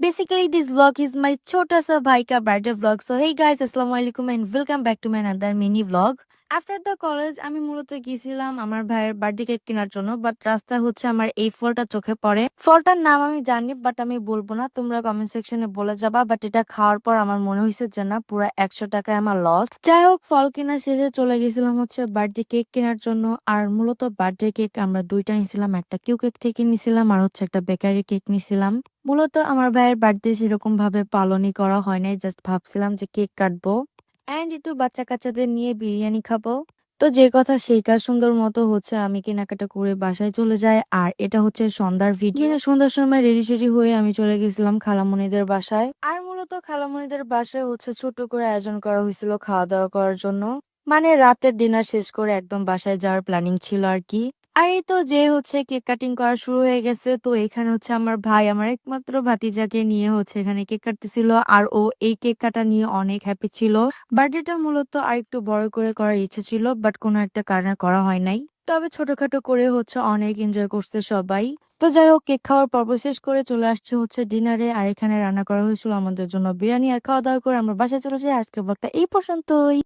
Basically, this vlog is my chota sa bhai ka birthday vlog. So hey guys, assalamualaikum and welcome back to my another mini vlog. After the college আমি মূলত গিয়েছিলাম আমার ভাইয়ের birthday cake কেনার জন্য, but রাস্তা হচ্ছে আমার এই ফলটা চোখে পড়ে। ফলটার নাম আমি জানি বাট আমি বলবো না, তোমরা কমেন্ট সেকশনে বলে যাবা। বাট এটা খাওয়ার পর আমার মনে হয়েছে যে না, পুরো 100 টাকায় আমার লস। যাই হোক, ফল কেনা শেষে চলে গেছিলাম হচ্ছে বার্থডে কেক কেনার জন্য। আর মূলত বার্থডে কেক আমরা দুইটা নিছিলাম, একটা কিউ কেক থেকে নিছিলাম আর হচ্ছে একটা বেকারি কেক নিছিলাম। মূলত আমার ভাইয়ের বার্থডে সেরকম ভাবে পালনই করা হয় নাই, জাস্ট ভাবছিলাম যে কেক কাটবো এন্ড একটু বাচ্চা কাচ্চাদের নিয়ে বিরিয়ানি খাবো। তো যে কথা সেই কাজ, সুন্দর মতো হচ্ছে আমি কেনাকাটা করে বাসায় চলে যাই। আর এটা হচ্ছে সন্ধ্যার ভিডিও। সন্ধ্যার সময় রেডি সেডি হয়ে আমি চলে গেছিলাম খালামণিদের বাসায়। আর মূলত খালামণিদের বাসায় হচ্ছে ছোট করে আয়োজন করা হয়েছিল খাওয়া দাওয়া করার জন্য। মানে রাতের ডিনার শেষ করে একদম বাসায় যাওয়ার প্ল্যানিং ছিল আর কি। আর এই তো যে হচ্ছে কেক কাটিং করা শুরু হয়ে গেছে। তো এখানে হচ্ছে আমার ভাই, আমার একমাত্র ভাতিজাকে নিয়ে হচ্ছে এখানে কেক কাটতেছিল। আর ও এই কেক কাটা নিয়ে অনেক হ্যাপি ছিল। বার্থডেটা মূলত আর একটু বড় করে করার ইচ্ছে ছিল, বাট কোনো একটা কারণে করা হয় নাই। তবে ছোটখাটো করে হচ্ছে অনেক এনজয় করছে সবাই। তো যাই হোক, কেক খাওয়ার পর্ব শেষ করে চলে আসছে হচ্ছে ডিনারে। আর এখানে রান্না করা হয়েছিল আমাদের জন্য বিরিয়ানি। আর খাওয়া দাওয়া করে আমরা বাসায় চলে যাই। আজকের ব্লগটা এই পর্যন্তই।